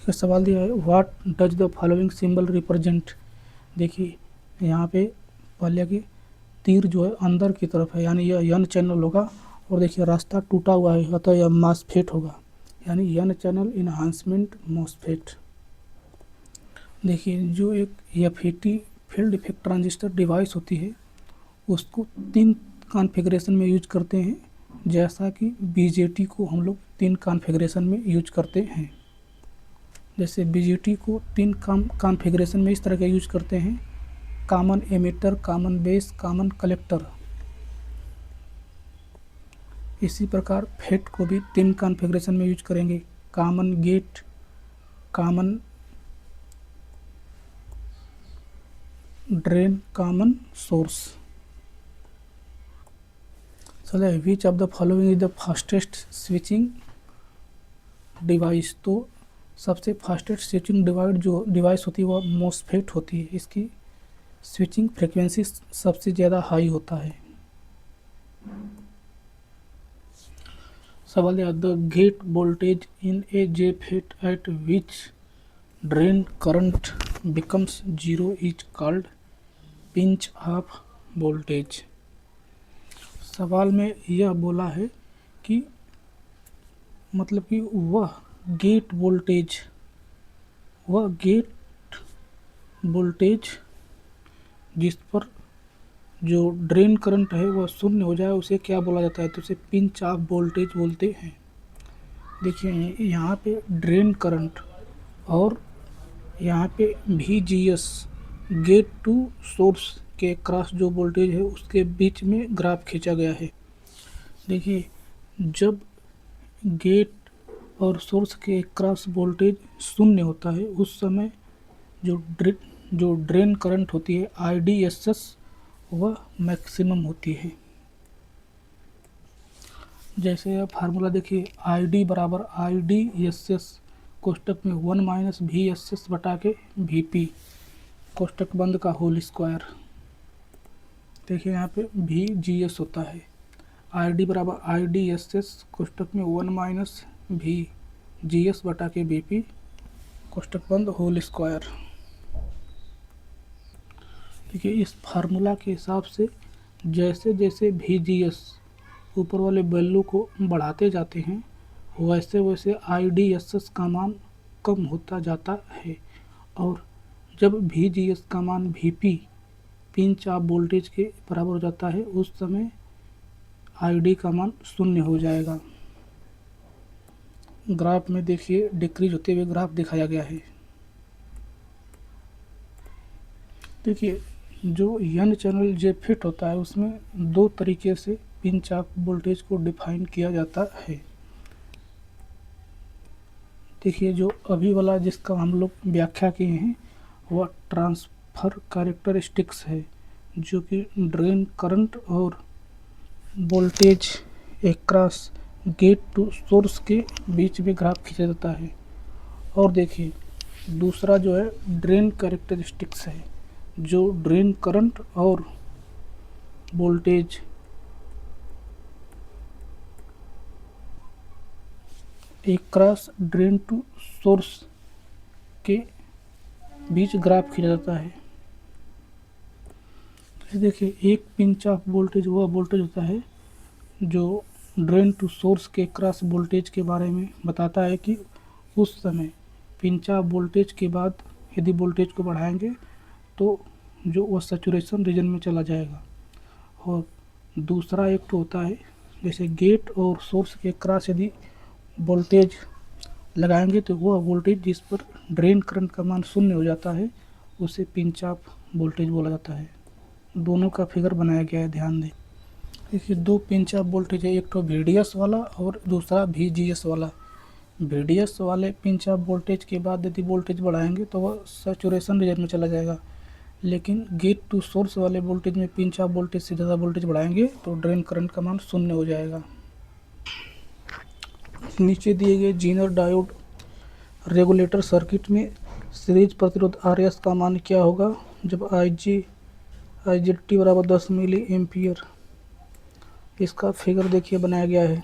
एक सवाल दिया है, what does the following symbol represent. देखिए यहाँ पे पहले कि तीर जो है अंदर की तरफ है, यानी यह यन चैनल होगा। और देखिए रास्ता टूटा हुआ है, अतः यह मॉसफेट होगा, यानी यन चैनल इन्हांसमेंट मॉसफेट। देखिए जो एक FET field effect transistor device होती है, उसको 3 कॉन्फ़िगरेशन में यूज करते हैं, जैसा कि बीजेटी को हम लोग 3 कॉन्फ़िगरेशन में यूज करते हैं। जैसे बीजेटी को 3 कॉन्फ़िगरेशन में इस तरह का यूज करते हैं, common emitter, common base, common collector. इसी प्रकार फेट को भी 3 कॉन्फ़िगरेशन में यूज करेंगे, common gate, common drain, common source. चलो, which of the following is the fastest switching device. तो सबसे फास्टेस्ट स्विचिंग डिवाइस होती है वह मॉसफेट होती है। इसकी स्विचिंग फ्रीक्वेंसी सबसे ज़्यादा हाई होता है। सवाल है, the gate voltage in a JFET at which drain current becomes 0 is called pinch off voltage. सवाल में यह बोला है कि मतलब कि वह गेट वोल्टेज जिस पर जो ड्रेन करंट है वह शून्य हो जाए, उसे क्या बोला जाता है, तो उसे पिंच ऑफ वोल्टेज बोलते हैं। देखिए यहाँ पे ड्रेन करंट और यहाँ पे VGS गेट टू सोर्स के क्रॉस जो वोल्टेज है उसके बीच में ग्राफ खींचा गया है। देखिए जब गेट और सोर्स के क्रॉस वोल्टेज शून्य होता है, उस समय जो ड्रेन करंट होती है IDSS वह मैक्सिमम होती है। जैसे आप फार्मूला देखिए, ID बराबर IDSS कोष्टक में 1 माइनस VSS बटा के VP कोष्टक बंद का होल स्क्वायर। देखिए यहाँ पे VGS होता है, ID बराबर IDSS कोष्टक में 1 माइनस VGS बटा के VP कोष्टक बंद होल स्क्वायर। देखिए इस फार्मूला के हिसाब से जैसे जैसे VGS ऊपर वाले वैल्यू को बढ़ाते जाते हैं, वैसे वैसे IDSS का मान कम होता जाता है। और जब VGS का मान VP पिंच ऑफ वोल्टेज के बराबर हो जाता है, उस समय ID का मान शून्य हो जाएगा। ग्राफ में देखिए डिक्रीज होते हुए ग्राफ दिखाया गया है। देखिए जो यन चैनल जेफिट होता है उसमें 2 तरीके से पिंच ऑफ वोल्टेज को डिफाइन किया जाता है। देखिए जो अभी वाला जिसका हम लोग व्याख्या किए हैं वह ट्रांसफ़र कैरेक्टरिस्टिक्स है, जो कि ड्रेन करंट और voltage across gate to source के बीच में ग्राफ खींचा जाता है। और देखिए दूसरा जो है ड्रेन कैरेक्टरिस्टिक्स है, जो ड्रेन करंट और voltage across drain to source के बीच ग्राफ खींचा जाता है। तो देखिए एक पिंच ऑफ वोल्टेज वह वोल्टेज होता है जो ड्रेन टू सोर्स के क्रॉस वोल्टेज के बारे में बताता है कि उस समय पिंच ऑफ वोल्टेज के बाद यदि वोल्टेज को बढ़ाएंगे तो जो वह सैचुरेशन रीजन में चला जाएगा। और दूसरा एक तो होता है जैसे गेट और सोर्स के क्रॉस यदि वोल्टेज लगाएंगे तो वह वोल्टेज जिस पर ड्रेन करंट का मान शून्य हो जाता है उसे पिंच ऑफ वोल्टेज बोला जाता है। दोनों का फिगर बनाया गया है, ध्यान दें। देखिए 2 पिंच ऑफ वोल्टेज है, एक तो VDS वाला और दूसरा VGS वाला। VDS वाले पिंच ऑफ वोल्टेज के बाद यदि वोल्टेज बढ़ाएंगे तो वह सैचुरेशन रीजन में चला जाएगा, लेकिन गेट टू सोर्स वाले वोल्टेज में पिंच ऑफ वोल्टेज से ज़्यादा वोल्टेज बढ़ाएंगे तो ड्रेन करंट का मान शून्य हो जाएगा। नीचे दिए गए जीनर डायोड रेगुलेटर सर्किट में सीरीज प्रतिरोध RS का मान क्या होगा जब IGT बराबर 10 मिली एम्पियर। इसका फिगर देखिए बनाया गया है।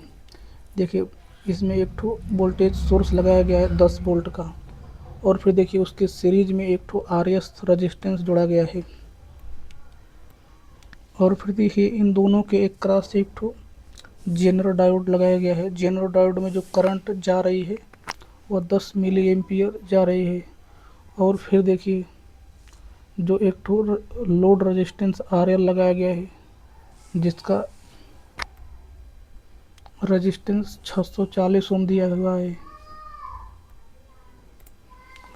देखिए इसमें एक ठो वोल्टेज सोर्स लगाया गया है 10 वोल्ट का, और फिर देखिए उसके सीरीज में एक ठो RS रेजिस्टेंस जोड़ा गया है। और फिर देखिए इन दोनों के एक क्रॉस एक ठो जेनर डायोड लगाया गया है। जेनर डायोड में जो करंट जा रही है वह 10 मिली एम्पियर जा रही है। और फिर देखिए जो एक ठो लोड रेजिस्टेंस RL लगाया गया है, जिसका रेजिस्टेंस 640 ओम दिया हुआ है।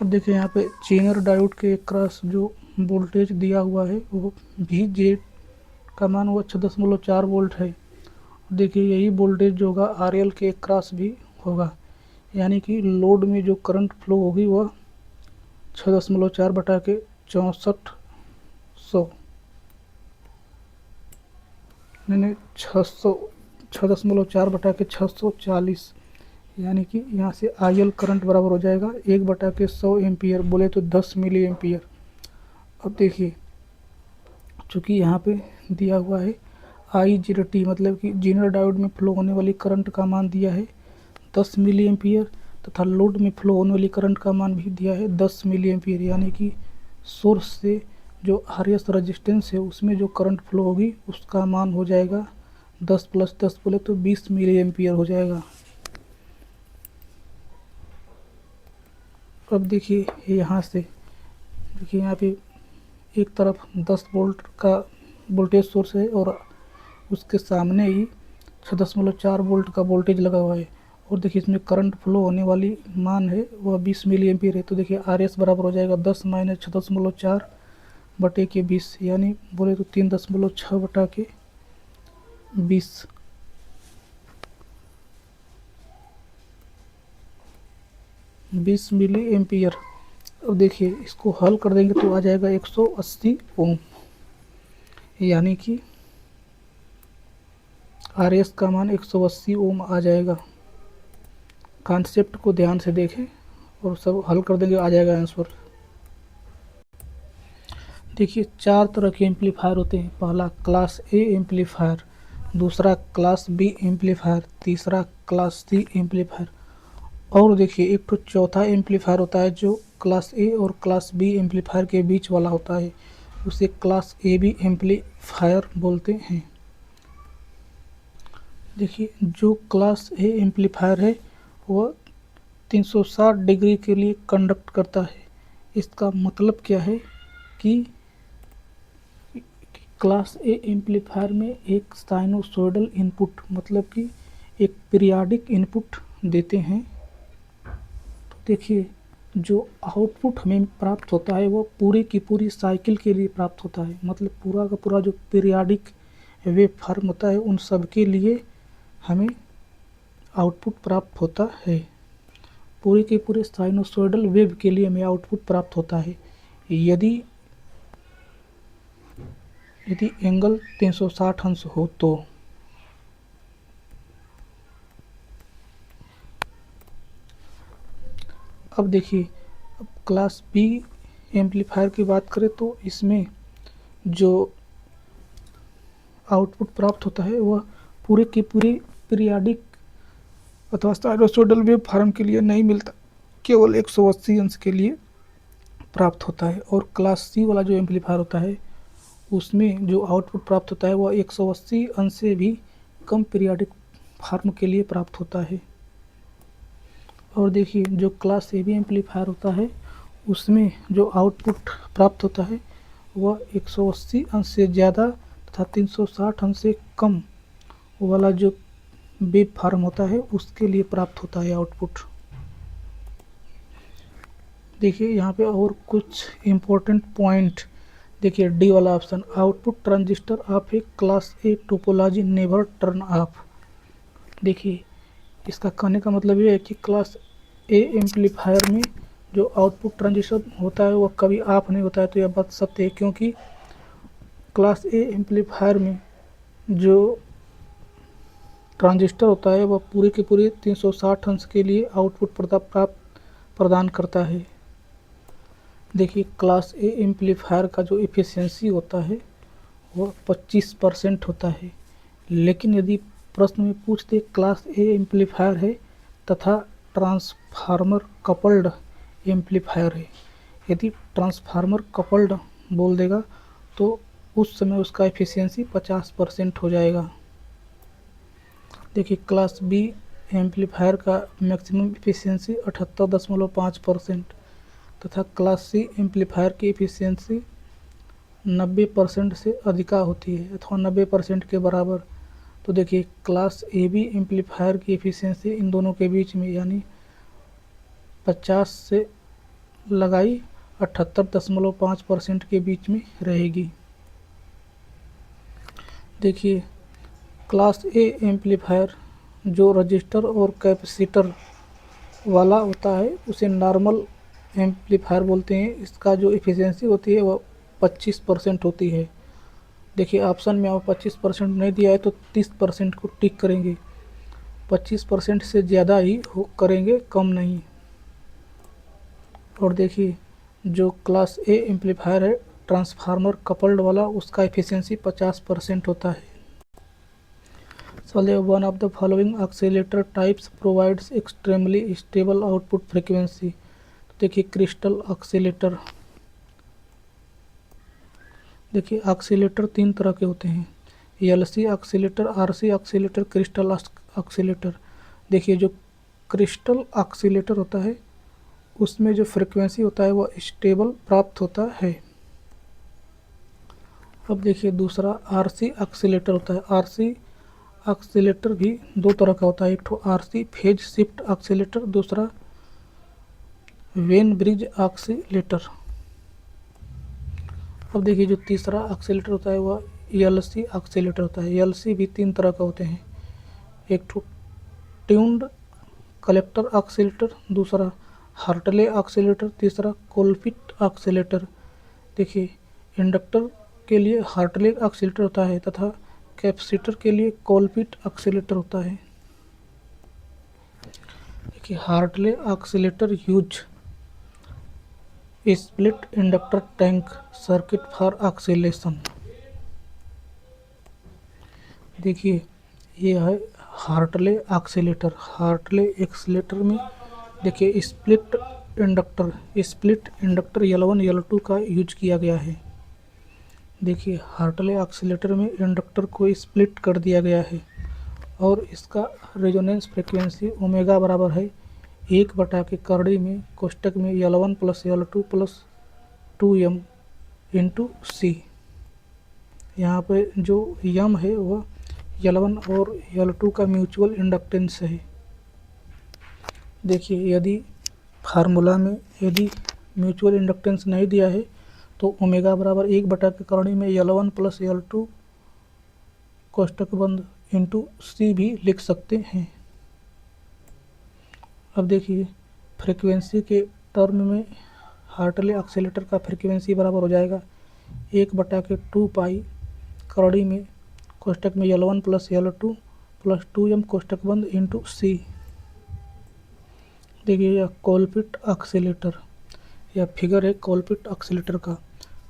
अब देखिए यहाँ पे जेनर डायोड के क्रॉस जो वोल्टेज दिया हुआ है वो VZ का मान वो 6.4 वोल्ट है। देखिए यही वोल्टेज जो होगा RL के क्रॉस भी होगा, यानी कि लोड में जो करंट फ्लो होगी वह 6.4 बटा के 6400 नहीं 6.4 बटा के 640, यानी कि यहाँ से IL करंट बराबर हो जाएगा 1 बटा के 100 एम्पियर, बोले तो 10 मिली एम्पियर। अब देखिए चूँकि यहाँ पे दिया हुआ है I0T, मतलब कि जेनर डायोड में फ्लो होने वाली करंट का मान दिया है 10 मिली एम्पियर, तथा लोड में फ्लो होने वाली करंट का मान भी दिया है 10 मिली एम्पियर, यानी कि सोर्स से जो RS रेजिस्टेंस है उसमें जो करंट फ्लो होगी उसका मान हो जाएगा 10 + 10 बोले तो 20 मिली एम्पियर हो जाएगा। अब देखिए यहाँ से देखिए यहाँ पे एक तरफ 10 वोल्ट का वोल्टेज सोर्स है और उसके सामने ही 6.4 वोल्ट का वोल्टेज लगा हुआ है। और देखिए इसमें करंट फ्लो होने वाली मान है वह 20 मिली एम्पियर है। तो देखिए RS बराबर हो जाएगा 10 - 6.4 बटे के 20, यानी बोले तो 3.6 बटा के 20। 20 मिली एम्पियर। अब देखिए इसको हल कर देंगे तो आ जाएगा 180 ओम, यानी कि RS का मान 180 ओम आ जाएगा। कॉन्सेप्ट को ध्यान से देखें और सब हल कर देंगे, आ जाएगा आंसर। देखिए 4 तरह के एम्पलीफायर होते हैं। पहला क्लास A एम्पलीफायर, दूसरा क्लास B एम्पलीफायर, तीसरा क्लास C एम्पलीफायर, और देखिए एक तो चौथा एम्पलीफायर होता है जो क्लास A और क्लास B एम्पलीफायर के बीच वाला होता है, उसे क्लास AB एम्पलीफायर बोलते हैं। देखिए जो क्लास A एम्पलीफायर है वह 360 डिग्री के लिए कंडक्ट करता है। इसका मतलब क्या है कि क्लास A एम्पलीफायर में एक साइनोसॉइडल इनपुट, मतलब कि एक पीरियाडिक इनपुट देते हैं। तो देखिए जो आउटपुट हमें प्राप्त होता है वो पूरी की पूरी साइकिल के लिए प्राप्त होता है, मतलब पूरा का पूरा जो पीरियाडिक वेव फॉर्म होता है उन सब के लिए हमें आउटपुट प्राप्त होता है। पूरे के पूरे साइनोसॉइडल वेव के लिए हमें आउटपुट प्राप्त होता है यदि एंगल 360 अंश हो तो। अब देखिए अब क्लास B एम्पलीफायर की बात करें तो इसमें जो आउटपुट प्राप्त होता है वह पूरे की पूरी पीरियाडिक अथवा साइनोसॉइडल वेव फॉर्म के लिए नहीं मिलता, केवल 180 अंश के लिए प्राप्त होता है। और क्लास C वाला जो एम्पलीफायर होता है उसमें जो आउटपुट प्राप्त होता है वह 180 अंश से भी कम पीरियाडिक फॉर्म के लिए प्राप्त होता है। और देखिए जो क्लास AB एम्पलीफायर होता है उसमें जो आउटपुट प्राप्त होता है वह 180 अंश से ज़्यादा तथा 360 अंश से कम वाला जो वेव फॉर्म होता है उसके लिए प्राप्त होता है आउटपुट। देखिए यहाँ पे और कुछ इम्पोर्टेंट पॉइंट, देखिए डी वाला option, output transistor off A class A topology never turn off. देखिए इसका कहने का मतलब ये है कि क्लास A एम्पलीफायर में जो आउटपुट ट्रांजिस्टर होता है वह कभी ऑफ नहीं होता है। तो यह बात सत्य है, क्योंकि क्लास A एम्पलीफायर में जो ट्रांजिस्टर होता है वह पूरे के पूरे 360 अंश के लिए आउटपुट प्रदान करता है। देखिए क्लास A एम्पलीफायर का जो एफिशिएंसी होता है वह 25% होता है, लेकिन यदि प्रश्न में पूछते क्लास A एम्पलीफायर है तथा ट्रांसफार्मर कपल्ड एम्पलीफायर है। यदि ट्रांसफार्मर कपल्ड बोल देगा तो उस समय उसका एफिशिएंसी 50% हो जाएगा। देखिए क्लास बी एम्पलीफायर का मैक्सिमम एफिशिएंसी 78.5% तथा क्लास सी एम्पलीफायर की एफिशिएंसी 90% से अधिका होती है अथवा 90% के बराबर। तो देखिए क्लास ए बी एम्पलीफायर की एफिशिएंसी इन दोनों के बीच में यानी 50 से लगाई 78.5% के बीच में रहेगी। देखिए क्लास ए एम्पलीफायर जो रजिस्टर और कैपेसिटर वाला होता है उसे नॉर्मल एम्पलीफायर बोलते हैं। इसका जो एफिशिएंसी होती है वह 25% होती है। देखिए ऑप्शन में आप 25% नहीं दिया है तो 30% को टिक करेंगे, 25% से ज़्यादा ही करेंगे, कम नहीं। और देखिए जो क्लास ए एम्पलीफायर है ट्रांसफार्मर कपल्ड वाला उसका एफिशिएंसी 50% होता है। चलिए one of the following oscillator types provides extremely stable output frequency. तो देखिए क्रिस्टल ऑक्सीलेटर। देखिए ऑक्सीलेटर 3 तरह के होते हैं, LC oscillator, RC oscillator, crystal oscillator. देखिए जो क्रिस्टल ऑक्सीलेटर होता है उसमें जो फ्रीक्वेंसी होता है वह स्टेबल प्राप्त होता है। अब देखिए दूसरा आरसी ऑक्सीलेटर होता है। आरसी ऑक्सीलेटर भी 2 तरह का होता है, एक तो आरसी फेज शिफ्ट ऑक्सीलेटर, दूसरा वेन ब्रिज ऑक्सीलेटर। अब देखिए जो तीसरा ऑक्सीलेटर होता है वह एलसी ऑक्सीलेटर होता है। एलसी भी 3 तरह का होते हैं, एक तो ट्यून्ड कलेक्टर ऑक्सीलेटर, दूसरा हार्टले ऑक्सीलेटर, तीसरा कोलपिट ऑक्सीलेटर। देखिए इंडक्टर के लिए हार्टले ऑक्सीलेटर होता है तथा कैपेसिटर के लिए कोलपिट ऑक्सीलेटर होता है। देखिए Hartley oscillator use split inductor tank circuit for oscillation. देखिए ये है हार्टले ऑक्सीलेटर। हार्टले ऑक्सीलेटर में देखिए स्प्लिट इंडक्टर L1 L2 का यूज किया गया है। देखिए हार्टले ऑक्सीलेटर में इंडक्टर को स्प्लिट कर दिया गया है और इसका रेजोनेंस फ्रीक्वेंसी ओमेगा बराबर है 1/करड़ी में कोष्टक में L1 + L2 + 2m इंटू सी। यहाँ पे जो m है वह L1 और L2 का म्यूचुअल इंडक्टेंस है। देखिए यदि फार्मूला में यदि म्यूचुअल इंडक्टेंस नहीं दिया है तो ओमेगा बराबर 1/करड़ी में L1 + L2 कोष्टक बंद इंटू सी भी लिख सकते हैं। अब देखिए फ्रीक्वेंसी के टर्म में हार्टले ऑक्सीलेटर का फ्रीक्वेंसी बराबर हो जाएगा 1/2 पाई करड़ी में कोष्टक में L1 + L2 + 2m कोष्टक बंद इंटू सी। देखिए यह कोलपिट ऑक्सीलेटर, यह फिगर है कोलपिट ऑक्सीलेटर का।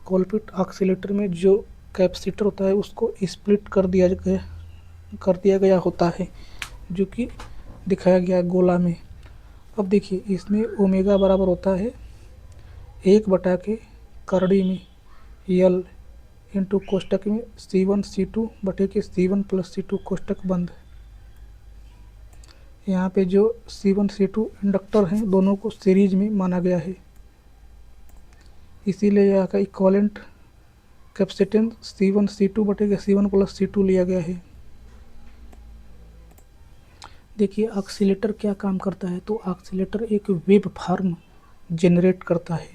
कोलपिट ऑक्सीलेटर में जो कैपेसिटर होता है उसको स्प्लिट कर दिया गया होता है, जो कि दिखाया गया है गोला में। अब देखिए इसमें ओमेगा बराबर होता है 1/करड़ी में L इंटू कोष्टक में C1 C2 बटे के C1 + C2 कोष्टक बंद। यहाँ पे जो C1 C2 इंडक्टर हैं दोनों को सीरीज में माना गया है, इसीलिए यहाँ का इक्विवेलेंट कैपेसिटेंस C1 C2 बटे के C1 + C2 लिया गया है। देखिए ऑक्सीलेटर क्या काम करता है, तो ऑक्सीलेटर एक वेव फॉर्म जनरेट करता है।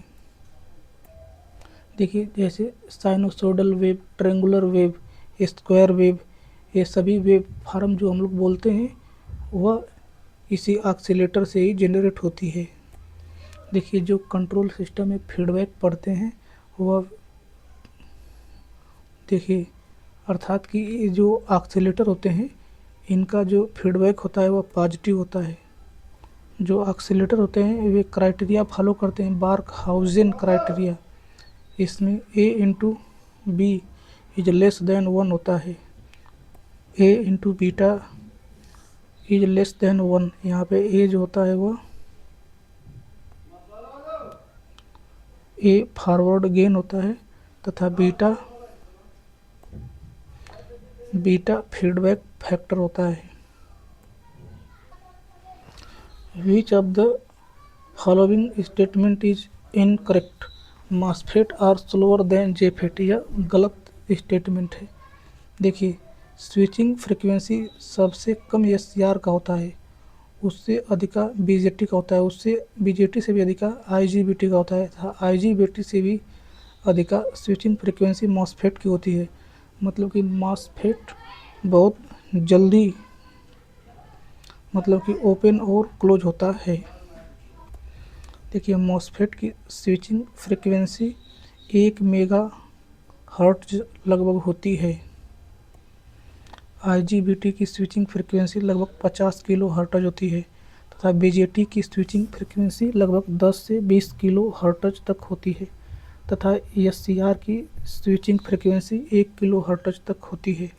देखिए जैसे sinusoidal wave, triangular wave, square wave, ये सभी वेव फॉर्म जो हम लोग बोलते हैं वह इसी ऑक्सीलेटर से ही जनरेट होती है। देखिए जो कंट्रोल सिस्टम में फीडबैक पढ़ते हैं वह देखिए अर्थात कि ये जो ऑक्सीलेटर होते हैं इनका जो फीडबैक होता है वह पॉजिटिव होता है। जो ऑक्सीलेटर होते हैं वे क्राइटेरिया फॉलो करते हैं, बार्कहाउज़ेन क्राइटेरिया। इसमें a into B is less than 1 होता है, a into beta is less than 1। यहाँ पे a जो होता है वह ए फॉरवर्ड गेन होता है तथा बीटा फीडबैक फैक्टर होता है। Which of the following statement is incorrect, MOSFET are slower than JFET, यह गलत स्टेटमेंट है। देखिए, स्विचिंग फ्रिक्वेंसी सबसे कम एससीआर का होता है, उससे अधिका बीजेटी का होता है, उससे बीजेटी से भी अधिका आईजीबीटी का होता है तथा आईजीबीटी से भी अधिका स्विचिंग फ्रिक्वेंसी मॉसफेट की होती है। मतलब कि मॉसफेट बहुत जल्दी मतलब कि ओपन और क्लोज होता है। देखिए, मॉसफेट की स्विचिंग फ्रिक्वेंसी 1 मेगा हर्ट्ज लगभग होती है। आईजीबीटी की स्विचिंग फ्रिक्वेंसी लगभग 50 किलो हर्ट्ज होती है तथा बीजेटी की स्विचिंग फ्रिक्वेंसी लगभग 10 से 20 किलो हर्ट्ज तक होती है तथा एससीआर की स्विचिंग फ्रिक्वेंसी 1 किलो हर्ट्ज तक होती है।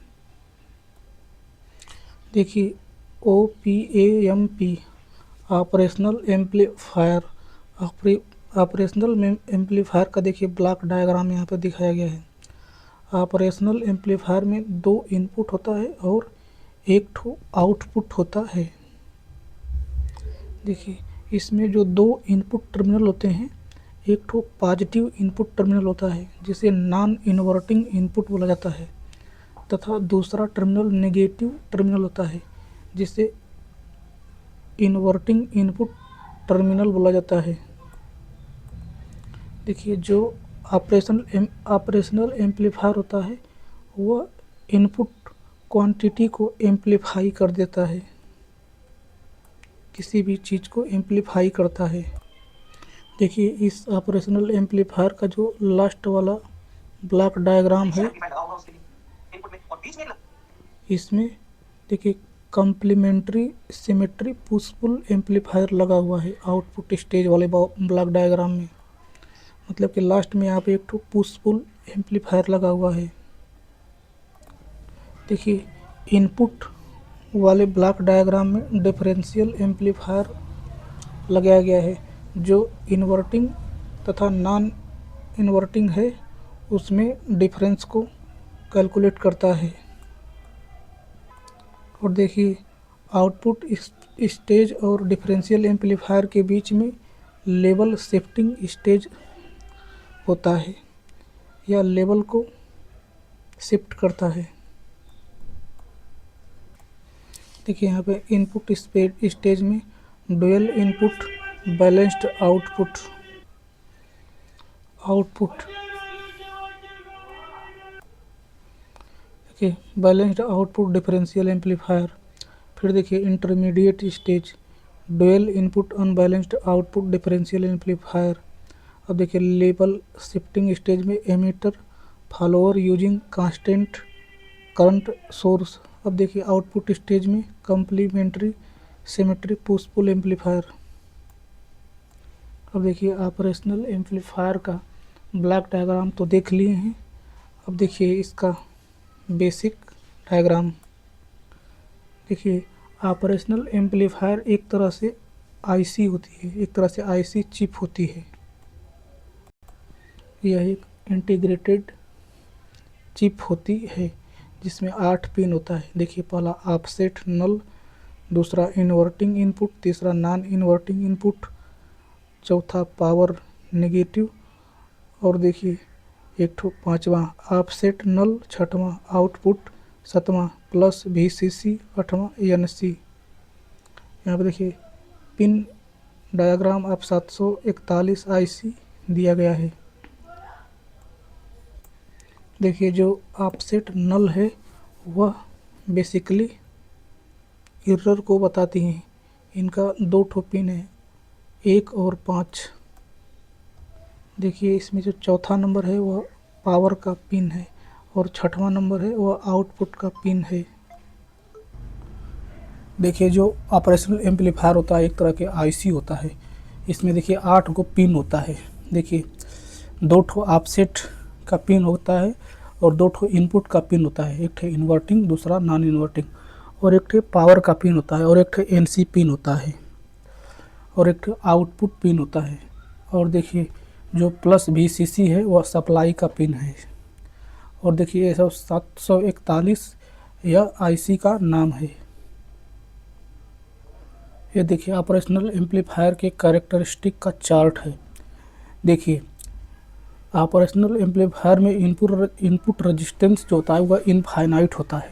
देखिए, ओपीएमपी ऑपरेशनल एम्पलीफायर का देखिए ब्लॉक डायग्राम यहाँ पर दिखाया गया है। ऑपरेशनल एम्पलीफायर में 2 इनपुट होता है और 1 आउटपुट होता है। देखिए, इसमें जो 2 इनपुट टर्मिनल होते हैं, एक पॉजिटिव इनपुट टर्मिनल होता है जिसे नॉन इन्वर्टिंग इनपुट बोला जाता है तथा दूसरा टर्मिनल नेगेटिव टर्मिनल होता है जिसे इन्वर्टिंग इनपुट टर्मिनल बोला जाता है। देखिए, जो ऑपरेशनल एम्पलीफायर होता है वह इनपुट क्वांटिटी को एम्पलीफाई कर देता है, किसी भी चीज़ को एम्पलीफाई करता है। देखिए, इस ऑपरेशनल एम्पलीफायर का जो लास्ट वाला ब्लॉक डायग्राम है, इसमें देखिए complementary symmetry push pull amplifier लगा हुआ है आउटपुट स्टेज वाले ब्लॉक डायग्राम में। मतलब कि लास्ट में यहाँ पे एक पुश पुल एम्पलीफायर लगा हुआ है। देखिए, इनपुट वाले ब्लॉक डायग्राम में डिफरेंशियल एम्पलीफायर लगाया गया है जो इन्वर्टिंग तथा नॉन इन्वर्टिंग है, उसमें डिफरेंस को कैलकुलेट करता है। और देखिए, आउटपुट स्टेज और डिफरेंशियल एम्पलीफायर के बीच में लेवल शिफ्टिंग स्टेज होता है या लेवल को शिफ्ट करता है। देखिए, यहाँ पे इनपुट स्टेज में डुअल इनपुट बैलेंस्ड आउटपुट देखिए बैलेंस्ड आउटपुट डिफरेंशियल एम्पलीफायर। फिर देखिए intermediate stage dual input unbalanced output differential amplifier. अब देखिए लेवल शिफ्टिंग स्टेज में emitter follower using constant current source. अब देखिए आउटपुट स्टेज में complementary symmetry push pull amplifier. अब देखिए ऑपरेशनल एम्पलीफायर का ब्लॉक डायग्राम तो देख लिए हैं। अब देखिए इसका बेसिक डायग्राम। देखिए ऑपरेशनल एम्पलीफायर एक तरह से आईसी होती है, एक तरह से आईसी चिप होती है। यह एक इंटीग्रेटेड चिप होती है जिसमें 8 पिन होता है। देखिए पहला ऑफसेट नल, दूसरा इन्वर्टिंग इनपुट, तीसरा नॉन इन्वर्टिंग इनपुट, चौथा पावर नेगेटिव और देखिए एक ठो पाँचवा ऑफसेट नल, छठवां आउटपुट, सातवां प्लस VCC, आठवां NC। यहाँ पर देखिए पिन डायग्राम आप 741 IC दिया गया है। देखिए जो ऑफसेट नल है वह बेसिकली एरर को बताती हैं। इनका 2 ठो पिन है, 1 और 5। देखिए इसमें जो चौथा नंबर है वह पावर का पिन है और छठवां नंबर है वह आउटपुट का पिन है। देखिए जो ऑपरेशनल एम्पलीफायर होता है एक तरह के आईसी होता है। इसमें देखिए 8 गो पिन होता है। देखिए 2 ठो ऑफसेट का पिन होता है और 2 ठो इनपुट का पिन होता है। एक ठो इन्वर्टिंग, दूसरा नॉन इन्वर्टिंग, और एक ठो पावर का पिन होता है और एक ठो NC पिन होता है और एक ठो आउटपुट पिन होता है। और देखिए जो प्लस VCC है वह सप्लाई का पिन है। और देखिए ये सब 741 यह IC का नाम है। ये देखिए ऑपरेशनल एम्पलीफायर के कैरेक्टरिस्टिक का चार्ट है। देखिए ऑपरेशनल एम्पलीफायर में इनपुट रेजिस्टेंस जो होता है वह इनफाइनाइट होता है,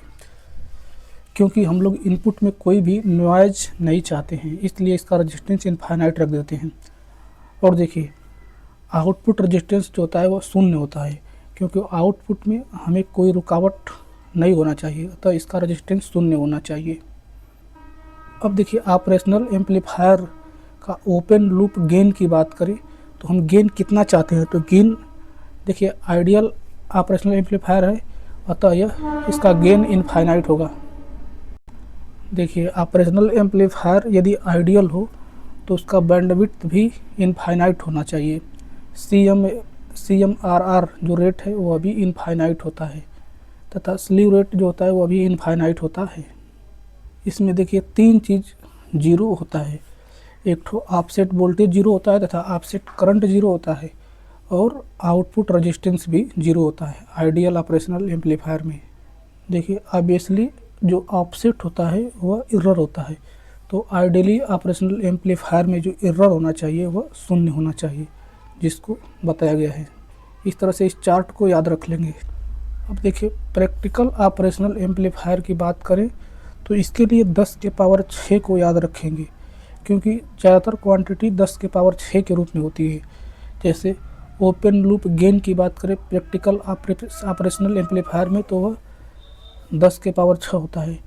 क्योंकि हम लोग इनपुट में कोई भी नॉइज नहीं चाहते हैं, इसलिए इसका रेजिस्टेंस इनफाइनाइट रख देते हैं। और देखिए आउटपुट रेजिस्टेंस जो होता है वह शून्य होता है, क्योंकि आउटपुट में हमें कोई रुकावट नहीं होना चाहिए, तो इसका रेजिस्टेंस शून्य होना चाहिए। अब देखिए ऑपरेशनल एम्पलीफायर का ओपन लूप गेन की बात करें तो हम गेन कितना चाहते हैं, तो गेन देखिए आइडियल ऑपरेशनल एम्पलीफायर है, अतः यह इसका गेन इनफाइनाइट होगा। देखिए ऑपरेशनल एम्पलीफायर यदि आइडियल हो तो उसका बैंडविड्थ भी इनफाइनाइट होना चाहिए। CMRR जो रेट है वह भी इनफाइनाइट होता है, तथा स्लीव रेट जो होता है वह भी इनफाइनाइट होता है। इसमें देखिए 3 चीज़ जीरो होता है, एक तो ऑफसेट वोल्टेज जीरो होता है, तथा ऑफसेट करंट जीरो होता है, और आउटपुट रेजिस्टेंस भी जीरो होता है आइडियल ऑपरेशनल एम्पलीफायर में। देखिए ऑब्वियसली जो ऑफसेट होता है वह एरर होता है, तो आइडियली ऑपरेशनल एम्पलीफायर में जो एरर होना चाहिए वह शून्य होना चाहिए, जिसको बताया गया है। इस तरह से इस चार्ट को याद रख लेंगे। अब देखिए प्रैक्टिकल ऑपरेशनल एम्पलीफायर की बात करें तो इसके लिए 10 के पावर 6 को याद रखेंगे, क्योंकि ज़्यादातर क्वांटिटी 10 के पावर 6 के रूप में होती है। जैसे ओपन लूप गेन की बात करें प्रैक्टिकल ऑपरेशनल एम्पलीफायर में तो वह 10 के पावर 6 होता है।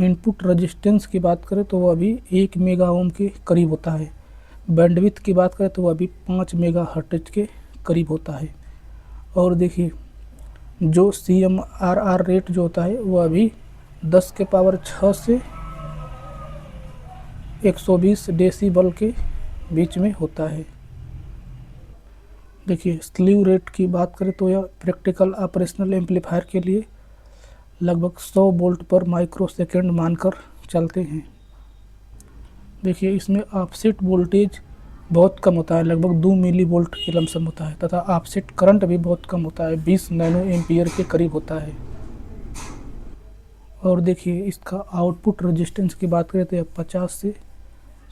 इनपुट रेजिस्टेंस की बात करें तो वह भी 1 मेगा ओम के करीब होता है। बैंडविड्थ की बात करें तो वह भी 5 मेगा हर्ट्ज के करीब होता है। और देखिए जो CMRR रेट जो होता है वह भी 10 के पावर 6 से 120 डेसिबल के बीच में होता है। देखिए स्लीव रेट की बात करें तो यह प्रैक्टिकल ऑपरेशनल एम्पलीफायर के लिए लगभग 100 वोल्ट पर माइक्रोसेकंड मानकर चलते हैं। देखिए इसमें ऑफसेट वोल्टेज बहुत कम होता है, लगभग 2 मिली वोल्ट के लमसम होता है, तथा ऑफसेट करंट भी बहुत कम होता है, 20 नैनो एम्पियर के करीब होता है। और देखिए इसका आउटपुट रेजिस्टेंस की बात करें तो यह 50 से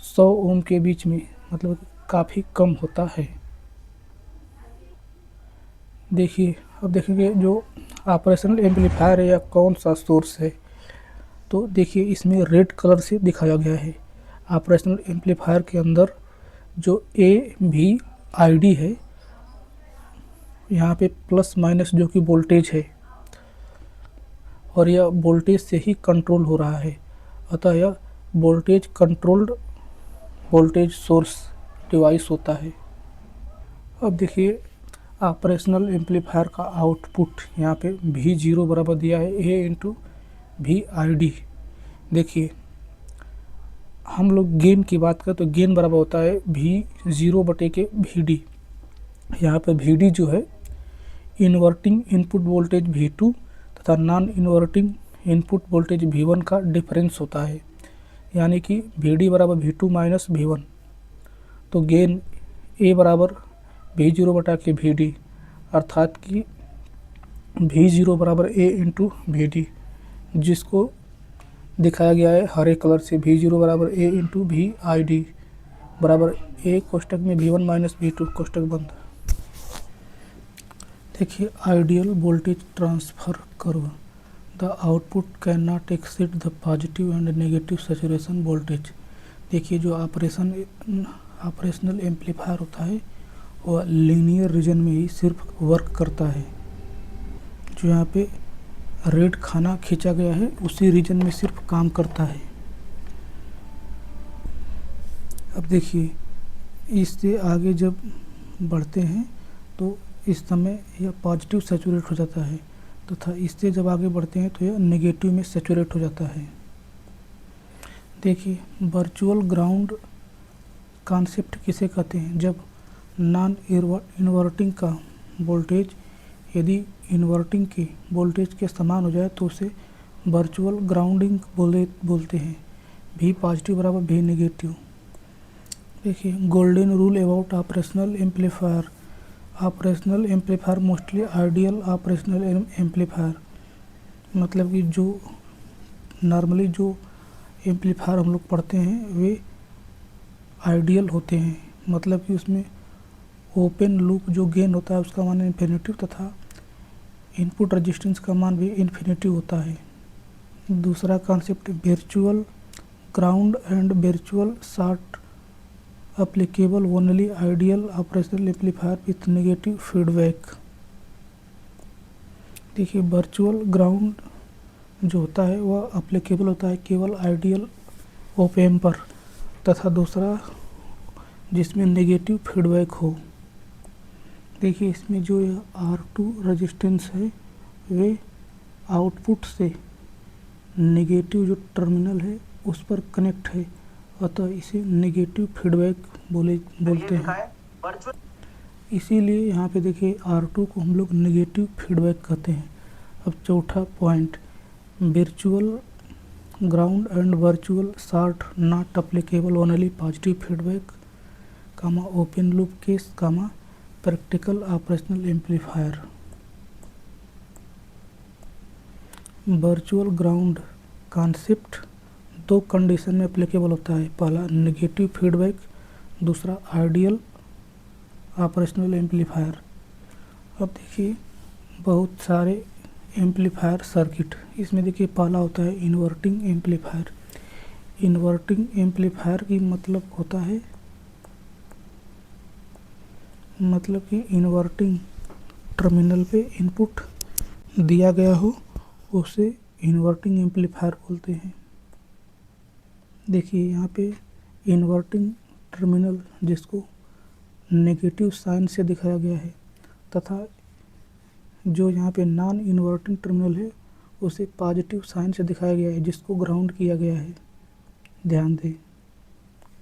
100 ओम के बीच में, मतलब काफ़ी कम होता है। देखिए अब देखेंगे जो ऑपरेशनल एम्पलीफायर है या कौन सा सोर्स है, तो देखिए इसमें रेड कलर से दिखाया गया है। ऑपरेशनल एम्पलीफायर के अंदर जो AVID है, यहाँ पे प्लस माइनस जो कि वोल्टेज है, और यह वोल्टेज से ही कंट्रोल हो रहा है, अतः यह voltage controlled voltage source device होता है। अब देखिए ऑपरेशनल एम्पलीफायर का आउटपुट यहाँ पे V0 बराबर दिया है A/VID। देखिए हम लोग गेन की बात करें तो गेन बराबर होता है V0 बटे के VD। यहाँ पे VD जो है इन्वर्टिंग इनपुट वोल्टेज V2 तथा non inverting input voltage V1 का डिफरेंस होता है, यानी कि VD बराबर V2 माइनस V1। तो गेन A बराबर V0 बटा के VD, अर्थात कि V0 बराबर A इंटू VD, जिसको दिखाया गया है हरे कलर से। V0 बराबर A इंटू VID बराबर A कोष्टक में V1 माइनस V2 कोष्टक बंद। देखिए ideal voltage transfer curve, the output can not exceed the positive and negative saturation voltage. देखिए जो ऑपरेशनल एम्पलीफायर होता है वह लीनियर रीजन में ही सिर्फ वर्क करता है। जो यहाँ पे रेड खाना खींचा गया है उसी रीजन में सिर्फ काम करता है। अब देखिए इससे आगे जब बढ़ते हैं तो इस समय यह पॉजिटिव सैचुरेट हो जाता है, तथा इससे जब आगे बढ़ते हैं तो यह नेगेटिव में सैचुरेट हो जाता है। देखिए वर्चुअल ग्राउंड कॉन्सेप्ट किसे कहते हैं, जब नॉन इन्वर्टिंग का वोल्टेज यदि इन्वर्टिंग के वोल्टेज के समान हो जाए तो उसे वर्चुअल ग्राउंडिंग बोलते हैं। V पॉजिटिव बराबर V नेगेटिव। देखिए golden rule about operational amplifier, operational amplifier mostly ideal operational amplifier, मतलब कि जो नॉर्मली जो एम्पलीफायर हम लोग पढ़ते हैं वे आइडियल होते हैं, मतलब कि उसमें ओपन लूप जो गेन होता है उसका मान इन्फिनिटिव तथा इनपुट रेजिस्टेंस का मान भी इन्फिनिटिव होता है। दूसरा concept virtual ground and virtual short applicable only ideal operational amplifier with negative feedback. देखिए वर्चुअल ग्राउंड जो होता है वह एप्लीकेबल होता है केवल आइडियल ऑप एम्प पर, तथा दूसरा जिसमें नेगेटिव फीडबैक हो। देखिए इसमें जो R2 रेजिस्टेंस है वे आउटपुट से नेगेटिव जो टर्मिनल है उस पर कनेक्ट है, अतः इसे नेगेटिव फीडबैक बोलते हैं। इसीलिए यहाँ पे देखिए R2 को हम लोग नेगेटिव फीडबैक कहते हैं। अब चौथा point, virtual ground and virtual short not applicable only positive feedback, open loop case, practical operational amplifier. Virtual ground concept दो कंडीशन में एप्लीकेबल होता है, पहला नेगेटिव फीडबैक, दूसरा आइडियल ऑपरेशनल एम्पलीफायर। अब देखिए बहुत सारे एम्पलीफायर सर्किट, इसमें देखिए पहला होता है इन्वर्टिंग एम्पलीफायर। इन्वर्टिंग एम्पलीफायर की मतलब होता है कि इन्वर्टिंग टर्मिनल पे इनपुट दिया गया हो उसे इन्वर्टिंग एम्पलीफायर बोलते हैं। देखिए यहाँ पे इन्वर्टिंग टर्मिनल जिसको नेगेटिव साइन से दिखाया गया है तथा जो यहाँ पे नॉन इन्वर्टिंग टर्मिनल है उसे पॉजिटिव साइन से दिखाया गया है जिसको ग्राउंड किया गया है। ध्यान दें,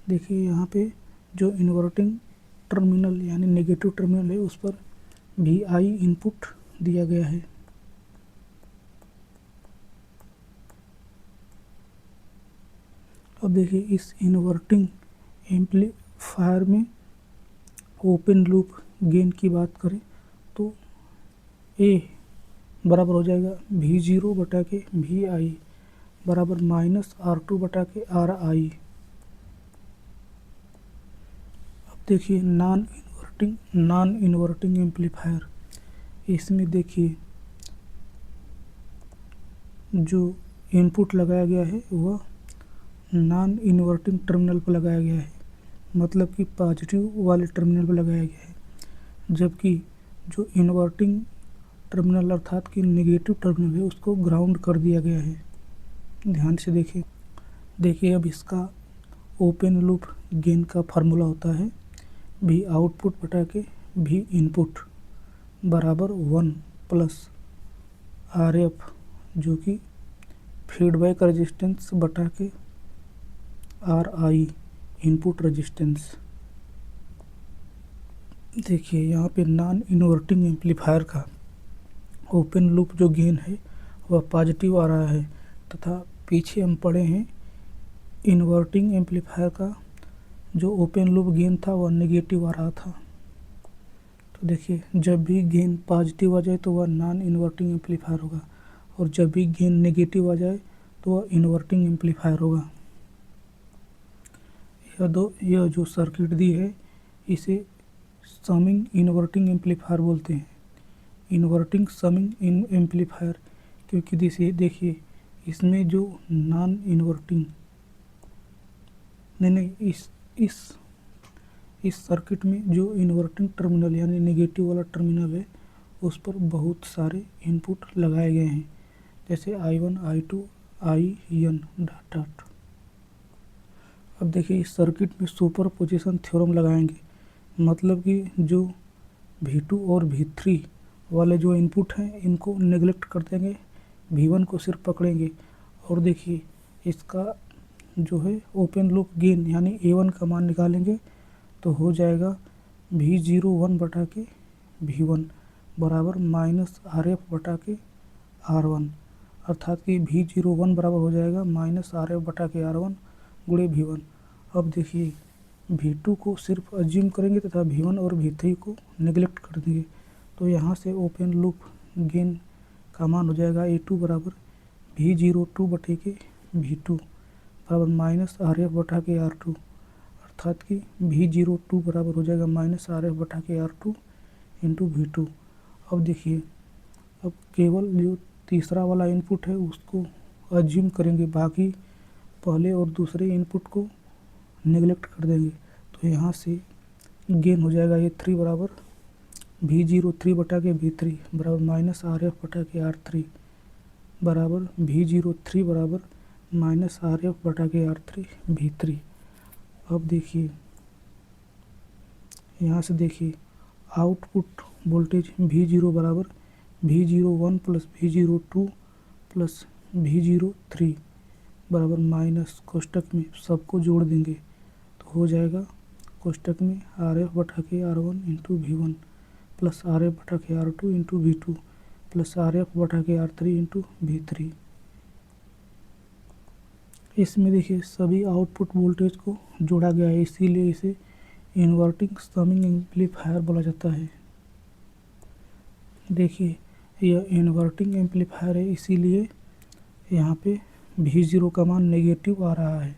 देखिए यहाँ पे जो इन्वर्टिंग टर्मिनल यानी नेगेटिव टर्मिनल है उस पर VI इनपुट दिया गया है। अब देखिए इस इन्वर्टिंग एम्पलीफायर में ओपन लूप गेन की बात करें तो A बराबर हो जाएगा V0 बटा के VI बराबर -R2 बटा के RI। अब देखिए नॉन इन्वर्टिंग एम्पलीफायर, इसमें देखिए जो इनपुट लगाया गया है वह नॉन इन्वर्टिंग टर्मिनल पर लगाया गया है, मतलब कि पॉजिटिव वाले टर्मिनल पर लगाया गया है, जबकि जो इन्वर्टिंग टर्मिनल अर्थात कि नेगेटिव टर्मिनल है उसको ग्राउंड कर दिया गया है। ध्यान से देखिए अब इसका ओपन लूप गेन का फार्मूला होता है V आउटपुट बटा के V इनपुट बराबर 1 प्लस RF जो कि फीडबैक रेजिस्टेंस बटा के RI इनपुट रेजिस्टेंस। देखिए यहाँ पे नॉन इन्वर्टिंग एम्पलीफायर का ओपन लूप जो गेन है वह पॉजिटिव आ रहा है तथा पीछे हम पढ़े हैं इन्वर्टिंग एम्पलीफायर का जो ओपन लूप गेन था वह नेगेटिव आ रहा था। तो देखिए जब भी गेन पॉजिटिव आ जाए तो वह नॉन इन्वर्टिंग एम्पलीफायर होगा और जब भी गेन नेगेटिव आ जाए तो वह इन्वर्टिंग एम्पलीफायर होगा। यह जो सर्किट दी है इसे समिंग इन्वर्टिंग एम्पलीफायर बोलते हैं। इन्वर्टिंग समिंग एम्पलीफायर क्योंकि देखिए इसमें जो नॉन इन्वर्टिंग इस सर्किट में जो इन्वर्टिंग टर्मिनल यानी नेगेटिव वाला टर्मिनल है उस पर बहुत सारे इनपुट लगाए गए हैं, जैसे I1 I2 IN डॉट। अब देखिए इस सर्किट में सुपर पोजिशन थ्योरम लगाएंगे, मतलब कि जो V2 और V3 वाले जो इनपुट हैं इनको नेगलेक्ट कर देंगे, V1 को सिर्फ पकड़ेंगे और देखिए इसका जो है ओपन लूप गेन यानी A1 का मान निकालेंगे तो हो जाएगा V01 बटा के V1 बराबर -RF बटा के R1, अर्थात कि V01 बराबर हो जाएगा -RF बटा के R1 गुणे V1। अब देखिए V2 को सिर्फ अज्यूम करेंगे तथा V1 और V3 को नेगलेक्ट कर देंगे। तो यहाँ से ओपन लूप गेन का मान हो जाएगा A2 बराबर V02 बटे के V2 बराबर माइनस RF बटा के R2, अर्थात कि V02 बराबर हो जाएगा माइनस RF बटा के R2 इंटू V2। अब देखिए, अब केवल जो तीसरा वाला इनपुट है उसको अज्यूम करेंगे, बाकी पहले और दूसरे इनपुट को नेगलेक्ट कर देंगे। तो यहाँ से गेन हो जाएगा A3 बराबर V03 बटा के V3 बराबर माइनस RF बटा के R3 बराबर V03 बराबर माइनस RF बटा के R3 V3। अब देखिए, यहाँ से देखिए आउटपुट वोल्टेज V0 बराबर V01 plus V02 plus V03 बराबर माइनस कोष्टक में सबको जोड़ देंगे तो हो जाएगा कोष्टक में RF बटा के R1 into V1 plus RF बटा के R2 into V2 plus RF बटा के R3 इंटू V3। इसमें देखिए सभी आउटपुट वोल्टेज को जोड़ा गया है, इसीलिए इसे इन्वर्टिंग समिंग एम्पलीफायर बोला जाता है। देखिए यह इन्वर्टिंग एम्पलीफायर है, इसीलिए यहाँ पे V0 का मान नेगेटिव आ रहा है।